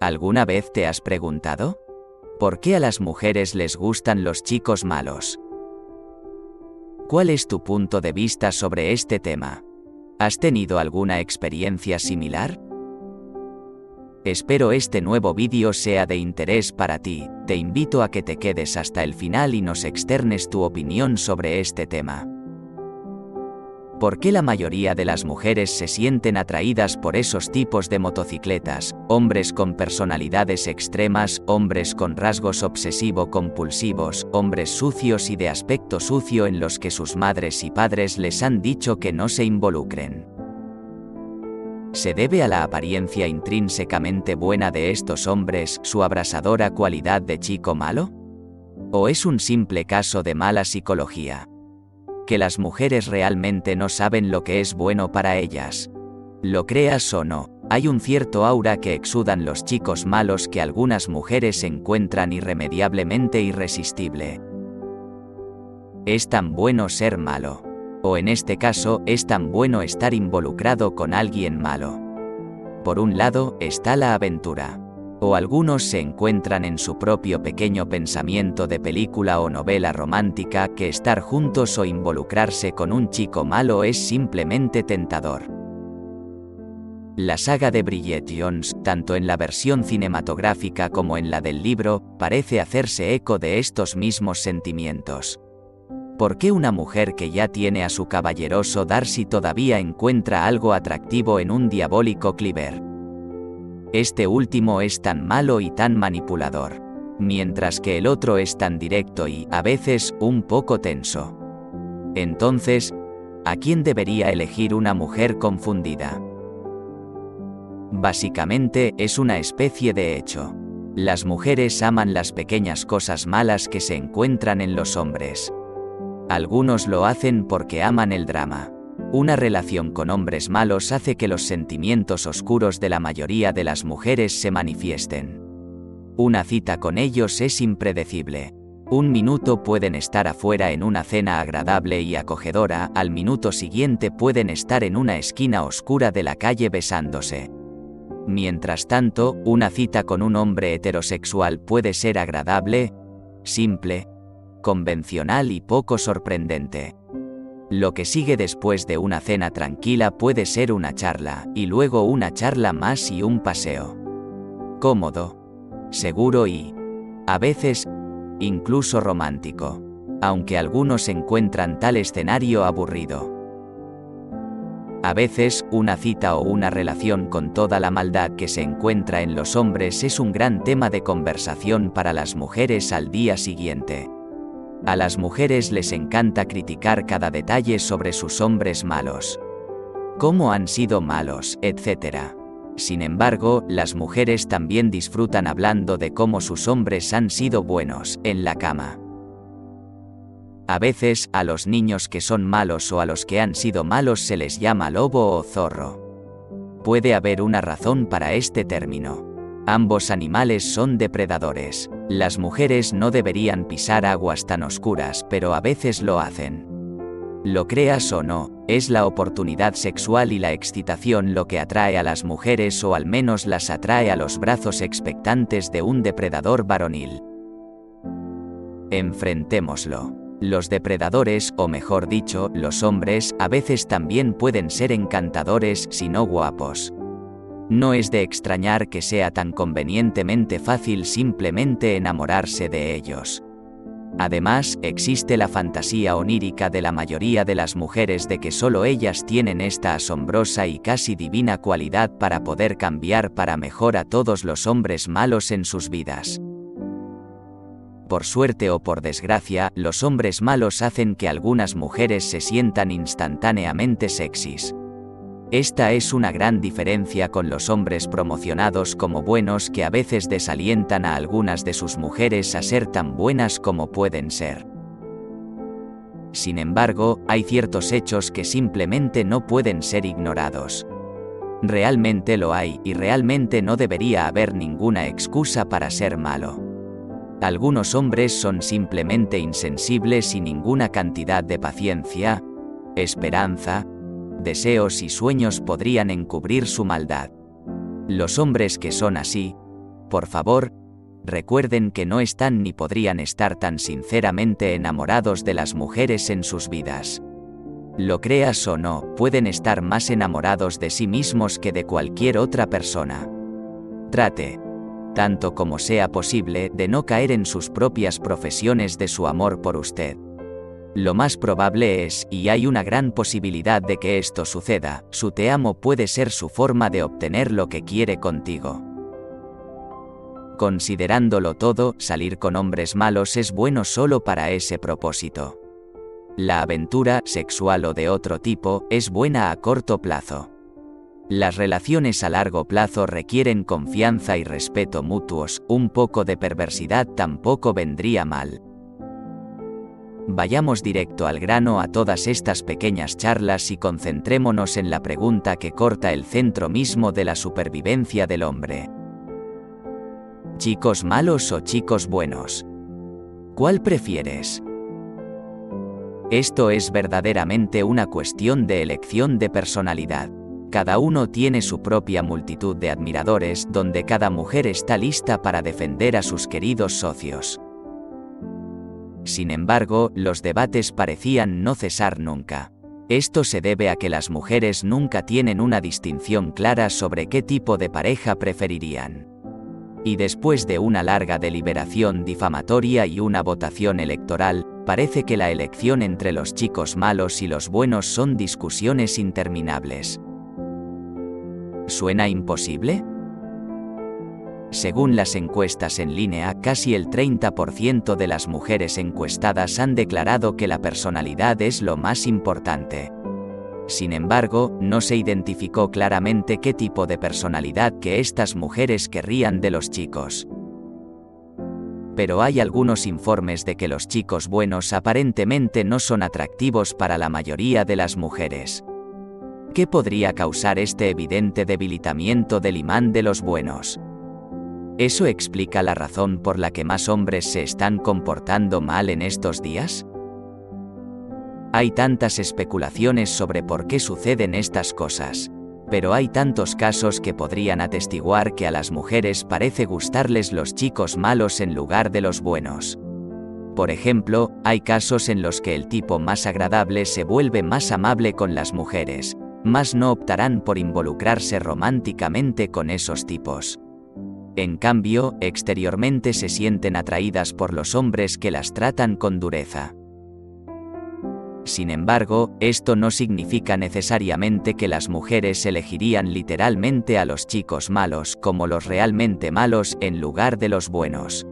¿Alguna vez te has preguntado? ¿Por qué a las mujeres les gustan los chicos malos? ¿Cuál es tu punto de vista sobre este tema? ¿Has tenido alguna experiencia similar? Espero este nuevo vídeo sea de interés para ti. Te invito a que te quedes hasta el final y nos externes tu opinión sobre este tema. ¿Por qué la mayoría de las mujeres se sienten atraídas por esos tipos de motocicletas? Hombres con personalidades extremas, hombres con rasgos obsesivo-compulsivos, hombres sucios y de aspecto sucio en los que sus madres y padres les han dicho que no se involucren. ¿Se debe a la apariencia intrínsecamente buena de estos hombres, su abrasadora cualidad de chico malo? ¿O es un simple caso de mala psicología? ¿Que las mujeres realmente no saben lo que es bueno para ellas? Lo creas o no, hay un cierto aura que exudan los chicos malos que algunas mujeres encuentran irremediablemente irresistible. ¿Es tan bueno ser malo? O en este caso, ¿es tan bueno estar involucrado con alguien malo? Por un lado, está la aventura. O algunos se encuentran en su propio pequeño pensamiento de película o novela romántica que estar juntos o involucrarse con un chico malo es simplemente tentador. La saga de Bridget Jones, tanto en la versión cinematográfica como en la del libro, parece hacerse eco de estos mismos sentimientos. ¿Por qué una mujer que ya tiene a su caballeroso Darcy todavía encuentra algo atractivo en un diabólico Cleaver? Este último es tan malo y tan manipulador, mientras que el otro es tan directo y, a veces, un poco tenso. Entonces, ¿a quién debería elegir una mujer confundida? Básicamente, es una especie de hecho. Las mujeres aman las pequeñas cosas malas que se encuentran en los hombres. Algunos lo hacen porque aman el drama. Una relación con hombres malos hace que los sentimientos oscuros de la mayoría de las mujeres se manifiesten. Una cita con ellos es impredecible. Un minuto pueden estar afuera en una cena agradable y acogedora, al minuto siguiente pueden estar en una esquina oscura de la calle besándose. Mientras tanto, una cita con un hombre heterosexual puede ser agradable, simple, convencional y poco sorprendente. Lo que sigue después de una cena tranquila puede ser una charla, y luego una charla más y un paseo. Cómodo, seguro y, a veces, incluso romántico, aunque algunos encuentran tal escenario aburrido. A veces, una cita o una relación con toda la maldad que se encuentra en los hombres es un gran tema de conversación para las mujeres al día siguiente. A las mujeres les encanta criticar cada detalle sobre sus hombres malos. Cómo han sido malos, etc. Sin embargo, las mujeres también disfrutan hablando de cómo sus hombres han sido buenos, en la cama. A veces, a los niños que son malos o a los que han sido malos se les llama lobo o zorro. Puede haber una razón para este término. Ambos animales son depredadores. Las mujeres no deberían pisar aguas tan oscuras, pero a veces lo hacen. Lo creas o no, es la oportunidad sexual y la excitación lo que atrae a las mujeres o al menos las atrae a los brazos expectantes de un depredador varonil. Enfrentémoslo. Los depredadores, o mejor dicho, los hombres, a veces también pueden ser encantadores, si no guapos. No es de extrañar que sea tan convenientemente fácil simplemente enamorarse de ellos. Además, existe la fantasía onírica de la mayoría de las mujeres de que solo ellas tienen esta asombrosa y casi divina cualidad para poder cambiar para mejor a todos los hombres malos en sus vidas. Por suerte o por desgracia, los hombres malos hacen que algunas mujeres se sientan instantáneamente sexys. Esta es una gran diferencia con los hombres promocionados como buenos que a veces desalientan a algunas de sus mujeres a ser tan buenas como pueden ser. Sin embargo, hay ciertos hechos que simplemente no pueden ser ignorados. Realmente lo hay, y realmente no debería haber ninguna excusa para ser malo. Algunos hombres son simplemente insensibles y ninguna cantidad de paciencia, esperanza, deseos y sueños podrían encubrir su maldad. Los hombres que son así, por favor, recuerden que no están ni podrían estar tan sinceramente enamorados de las mujeres en sus vidas. Lo creas o no, pueden estar más enamorados de sí mismos que de cualquier otra persona. Trate, tanto como sea posible, de no caer en sus propias profesiones de su amor por usted. Lo más probable es, y hay una gran posibilidad de que esto suceda, su te amo puede ser su forma de obtener lo que quiere contigo. Considerándolo todo, salir con hombres malos es bueno solo para ese propósito. La aventura, sexual o de otro tipo, es buena a corto plazo. Las relaciones a largo plazo requieren confianza y respeto mutuos, un poco de perversidad tampoco vendría mal. Vayamos directo al grano a todas estas pequeñas charlas y concentrémonos en la pregunta que corta el centro mismo de la supervivencia del hombre. ¿Chicos malos o chicos buenos? ¿Cuál prefieres? Esto es verdaderamente una cuestión de elección de personalidad. Cada uno tiene su propia multitud de admiradores, donde cada mujer está lista para defender a sus queridos socios. Sin embargo, los debates parecían no cesar nunca. Esto se debe a que las mujeres nunca tienen una distinción clara sobre qué tipo de pareja preferirían. Y después de una larga deliberación difamatoria y una votación electoral, parece que la elección entre los chicos malos y los buenos son discusiones interminables. ¿Suena imposible? Según las encuestas en línea, casi el 30% de las mujeres encuestadas han declarado que la personalidad es lo más importante. Sin embargo, no se identificó claramente qué tipo de personalidad que estas mujeres querrían de los chicos. Pero hay algunos informes de que los chicos buenos aparentemente no son atractivos para la mayoría de las mujeres. ¿Qué podría causar este evidente debilitamiento del imán de los buenos? ¿Eso explica la razón por la que más hombres se están comportando mal en estos días? Hay tantas especulaciones sobre por qué suceden estas cosas, pero hay tantos casos que podrían atestiguar que a las mujeres parece gustarles los chicos malos en lugar de los buenos. Por ejemplo, hay casos en los que el tipo más agradable se vuelve más amable con las mujeres, mas no optarán por involucrarse románticamente con esos tipos. En cambio, exteriormente se sienten atraídas por los hombres que las tratan con dureza. Sin embargo, esto no significa necesariamente que las mujeres elegirían literalmente a los chicos malos como los realmente malos en lugar de los buenos.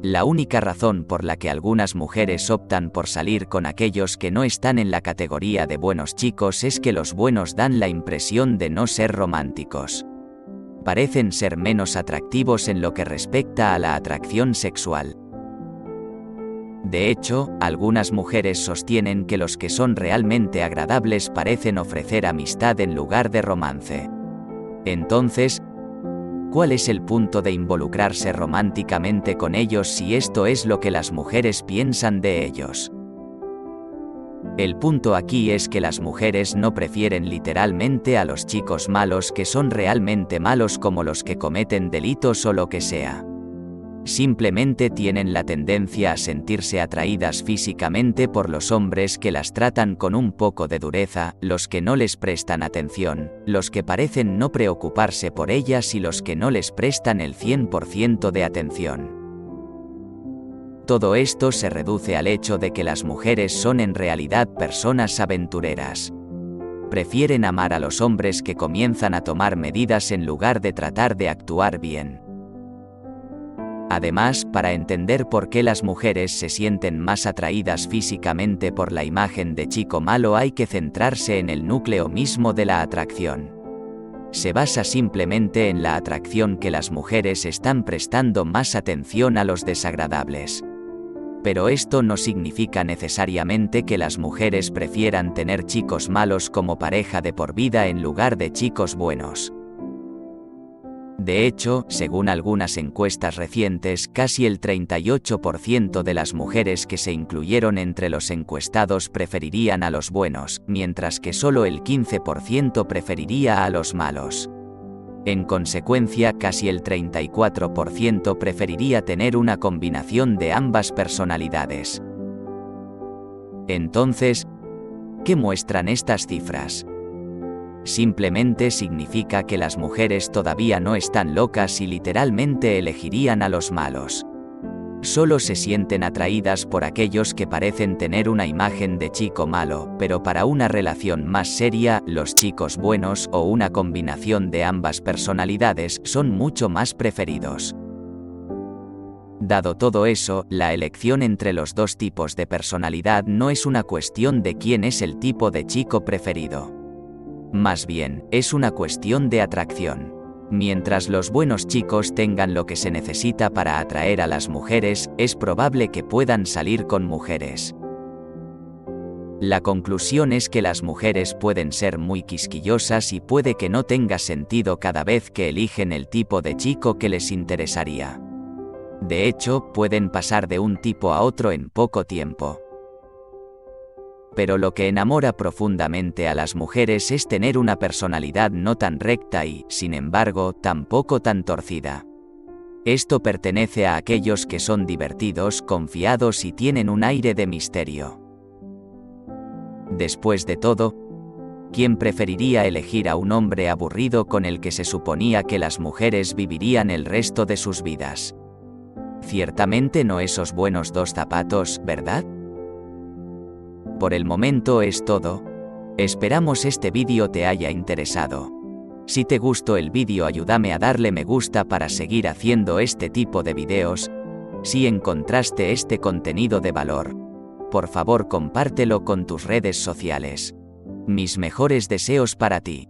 La única razón por la que algunas mujeres optan por salir con aquellos que no están en la categoría de buenos chicos es que los buenos dan la impresión de no ser románticos. Parecen ser menos atractivos en lo que respecta a la atracción sexual. De hecho, algunas mujeres sostienen que los que son realmente agradables parecen ofrecer amistad en lugar de romance. Entonces, ¿cuál es el punto de involucrarse románticamente con ellos si esto es lo que las mujeres piensan de ellos? El punto aquí es que las mujeres no prefieren literalmente a los chicos malos que son realmente malos como los que cometen delitos o lo que sea. Simplemente tienen la tendencia a sentirse atraídas físicamente por los hombres que las tratan con un poco de dureza, los que no les prestan atención, los que parecen no preocuparse por ellas y los que no les prestan el 100% de atención. Todo esto se reduce al hecho de que las mujeres son en realidad personas aventureras. Prefieren amar a los hombres que comienzan a tomar medidas en lugar de tratar de actuar bien. Además, para entender por qué las mujeres se sienten más atraídas físicamente por la imagen de chico malo hay que centrarse en el núcleo mismo de la atracción. Se basa simplemente en la atracción que las mujeres están prestando más atención a los desagradables. Pero esto no significa necesariamente que las mujeres prefieran tener chicos malos como pareja de por vida en lugar de chicos buenos. De hecho, según algunas encuestas recientes, casi el 38% de las mujeres que se incluyeron entre los encuestados preferirían a los buenos, mientras que solo el 15% preferiría a los malos. En consecuencia, casi el 34% preferiría tener una combinación de ambas personalidades. Entonces, ¿qué muestran estas cifras? Simplemente significa que las mujeres todavía no están locas y literalmente elegirían a los malos. Solo se sienten atraídas por aquellos que parecen tener una imagen de chico malo, pero para una relación más seria, los chicos buenos o una combinación de ambas personalidades son mucho más preferidos. Dado todo eso, la elección entre los dos tipos de personalidad no es una cuestión de quién es el tipo de chico preferido. Más bien, es una cuestión de atracción. Mientras los buenos chicos tengan lo que se necesita para atraer a las mujeres, es probable que puedan salir con mujeres. La conclusión es que las mujeres pueden ser muy quisquillosas y puede que no tenga sentido cada vez que eligen el tipo de chico que les interesaría. De hecho, pueden pasar de un tipo a otro en poco tiempo. Pero lo que enamora profundamente a las mujeres es tener una personalidad no tan recta y, sin embargo, tampoco tan torcida. Esto pertenece a aquellos que son divertidos, confiados y tienen un aire de misterio. Después de todo, ¿quién preferiría elegir a un hombre aburrido con el que se suponía que las mujeres vivirían el resto de sus vidas? Ciertamente no esos buenos dos zapatos, ¿verdad? Por el momento es todo. Esperamos este vídeo te haya interesado. Si te gustó el vídeo, ayúdame a darle me gusta para seguir haciendo este tipo de vídeos. Si encontraste este contenido de valor, por favor compártelo con tus redes sociales. Mis mejores deseos para ti.